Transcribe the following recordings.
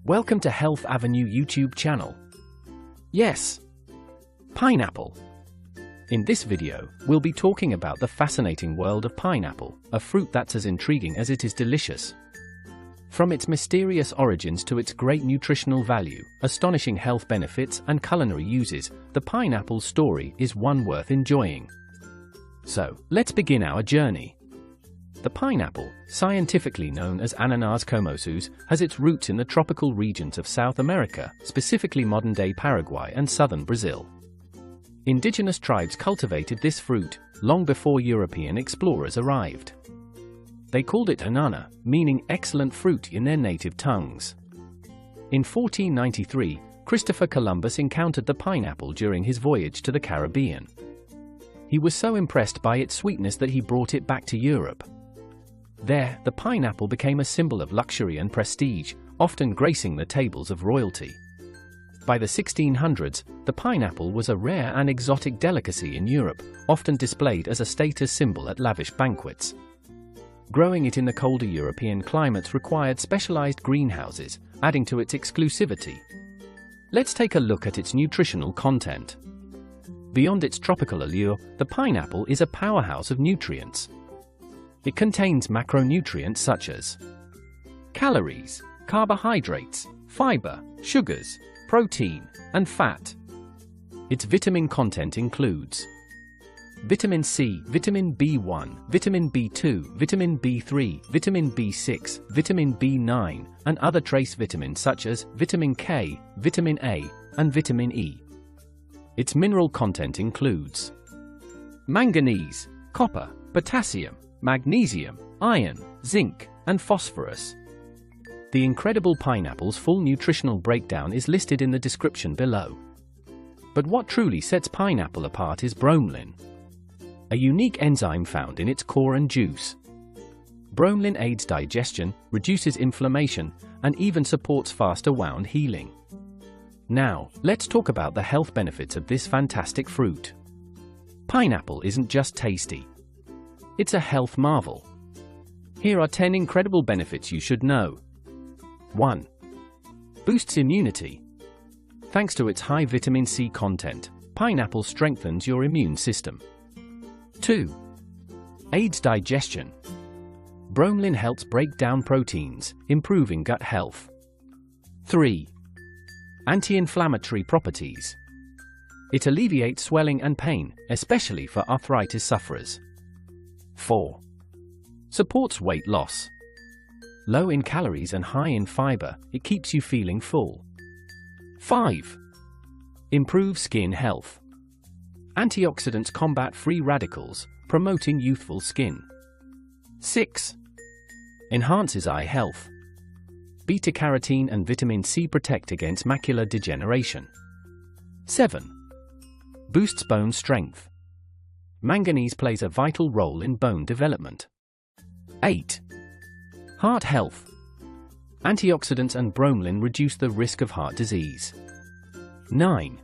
Welcome to Health Avenue YouTube channel. Yes, pineapple. In this video, we'll be talking about the fascinating world of pineapple, a fruit that's as intriguing as it is delicious. From its mysterious origins to its great nutritional value, astonishing health benefits and culinary uses, the pineapple's story is one worth enjoying. So, let's begin our journey. The pineapple, scientifically known as Ananas commosus, has its roots in the tropical regions of South America, specifically modern-day Paraguay and southern Brazil. Indigenous tribes cultivated this fruit long before European explorers arrived. They called it anana, meaning excellent fruit in their native tongues. In 1493, Christopher Columbus encountered the pineapple during his voyage to the Caribbean. He was so impressed by its sweetness that he brought it back to Europe. There, the pineapple became a symbol of luxury and prestige, often gracing the tables of royalty. By the 1600s, the pineapple was a rare and exotic delicacy in Europe, often displayed as a status symbol at lavish banquets. Growing it in the colder European climates required specialized greenhouses, adding to its exclusivity. Let's take a look at its nutritional content. Beyond its tropical allure, the pineapple is a powerhouse of nutrients. It contains macronutrients such as calories, carbohydrates, fiber, sugars, protein, and fat. Its vitamin content includes vitamin C, vitamin B1, vitamin B2, vitamin B3, vitamin B6, vitamin B9, and other trace vitamins such as vitamin K, vitamin A, and vitamin E. Its mineral content includes manganese, copper, potassium, magnesium, iron, zinc, and phosphorus. The incredible pineapple's full nutritional breakdown is listed in the description below. But what truly sets pineapple apart is bromelain, a unique enzyme found in its core and juice. Bromelain aids digestion, reduces inflammation, and even supports faster wound healing. Now, let's talk about the health benefits of this fantastic fruit. Pineapple isn't just tasty. It's a health marvel. Here are 10 incredible benefits you should know. 1. Boosts immunity. Thanks to its high vitamin C content, pineapple strengthens your immune system. 2. Aids digestion. Bromelain helps break down proteins, improving gut health. 3. Anti-inflammatory properties. It alleviates swelling and pain, especially for arthritis sufferers. 4. Supports weight loss. Low in calories and high in fiber, it keeps you feeling full. 5. Improves skin health. Antioxidants combat free radicals, promoting youthful skin. 6. Enhances eye health. Beta-carotene and vitamin C protect against macular degeneration. 7. Boosts bone strength. Manganese plays a vital role in bone development. 8. Heart health. Antioxidants and bromelain reduce the risk of heart disease. 9.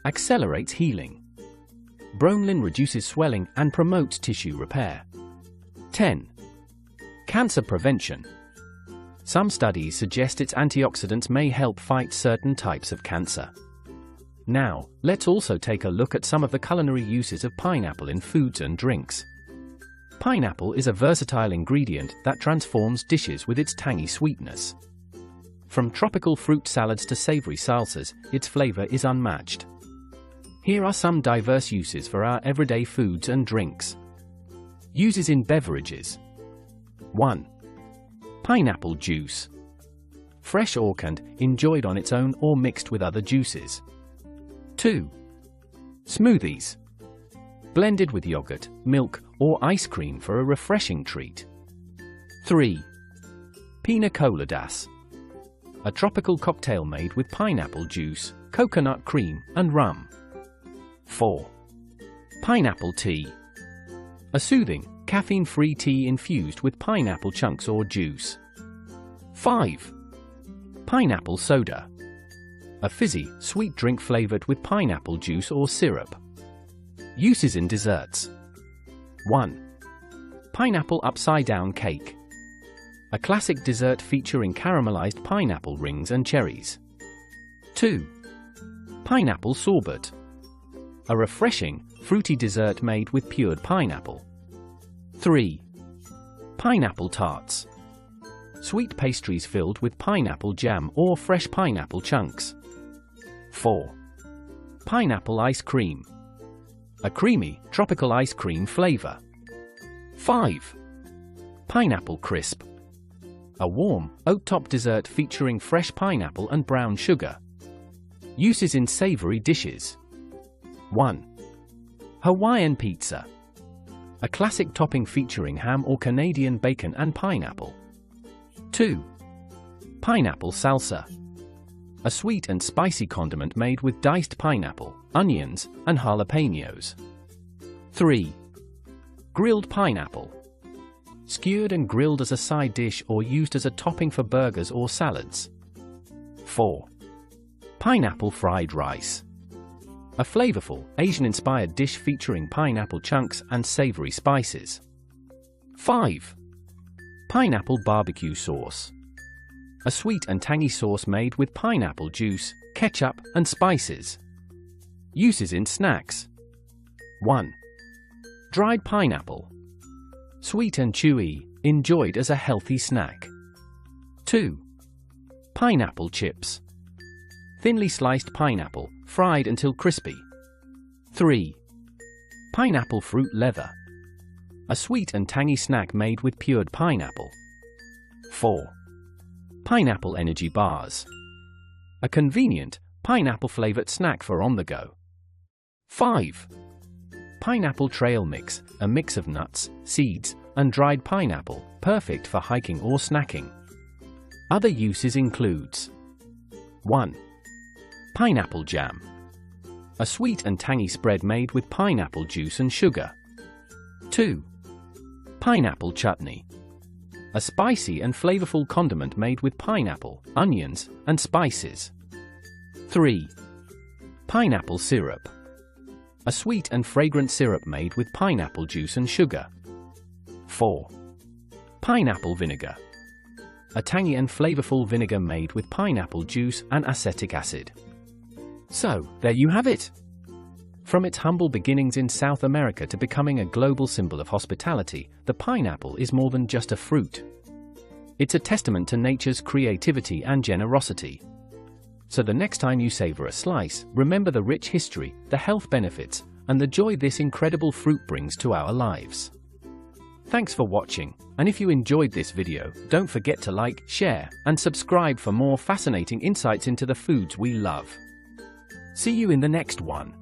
Accelerates healing. Bromelain reduces swelling and promotes tissue repair. 10. Cancer prevention. Some studies suggest its antioxidants may help fight certain types of cancer. Now, let's also take a look at some of the culinary uses of pineapple in foods and drinks. Pineapple is a versatile ingredient that transforms dishes with its tangy sweetness. From tropical fruit salads to savory salsas, its flavor is unmatched. Here are some diverse uses for our everyday foods and drinks. Uses in beverages. 1. Pineapple juice. Fresh or canned, enjoyed on its own or mixed with other juices. 2. Smoothies. Blended with yogurt, milk, or ice cream for a refreshing treat. 3. Pina coladas. A tropical cocktail made with pineapple juice, coconut cream, and rum. 4. Pineapple tea. A soothing, caffeine-free tea infused with pineapple chunks or juice. 5. Pineapple soda. A fizzy, sweet drink flavored with pineapple juice or syrup. Uses in desserts. 1. Pineapple upside-down cake. a classic dessert featuring caramelized pineapple rings and cherries. 2. Pineapple sorbet, a refreshing, fruity dessert made with pured pineapple. 3. Pineapple tarts, sweet pastries filled with pineapple jam or fresh pineapple chunks. 4. Pineapple ice cream, a creamy, tropical ice cream flavor. 5. Pineapple crisp, a warm, oat-top dessert featuring fresh pineapple and brown sugar. Uses in savory dishes. 1. Hawaiian pizza, a classic topping featuring ham or Canadian bacon and pineapple. 2. Pineapple salsa, a sweet and spicy condiment made with diced pineapple, onions, and jalapenos. 3. Grilled pineapple, skewered and grilled as a side dish or used as a topping for burgers or salads. 4. Pineapple fried rice, a flavorful, Asian-inspired dish featuring pineapple chunks and savory spices. 5. Pineapple barbecue sauce, a sweet and tangy sauce made with pineapple juice, ketchup, and spices. Uses in snacks. 1. Dried pineapple, sweet and chewy, enjoyed as a healthy snack. 2. Pineapple chips, thinly sliced pineapple, fried until crispy. 3. Pineapple fruit leather, a sweet and tangy snack made with pured pineapple. 4. Pineapple energy bars, a convenient, pineapple-flavored snack for on the go. 5. Pineapple trail mix, a mix of nuts, seeds, and dried pineapple, perfect for hiking or snacking. Other uses includes: 1. Pineapple jam, a sweet and tangy spread made with pineapple juice and sugar. 2. Pineapple chutney, a spicy and flavorful condiment made with pineapple, onions, and spices. 3. Pineapple syrup, a sweet and fragrant syrup made with pineapple juice and sugar. 4. Pineapple vinegar, a tangy and flavorful vinegar made with pineapple juice and acetic acid. So, there you have it! From its humble beginnings in South America to becoming a global symbol of hospitality, the pineapple is more than just a fruit. It's a testament to nature's creativity and generosity. So the next time you savor a slice, remember the rich history, the health benefits, and the joy this incredible fruit brings to our lives. Thanks for watching, and if you enjoyed this video, don't forget to like, share, and subscribe for more fascinating insights into the foods we love. See you in the next one.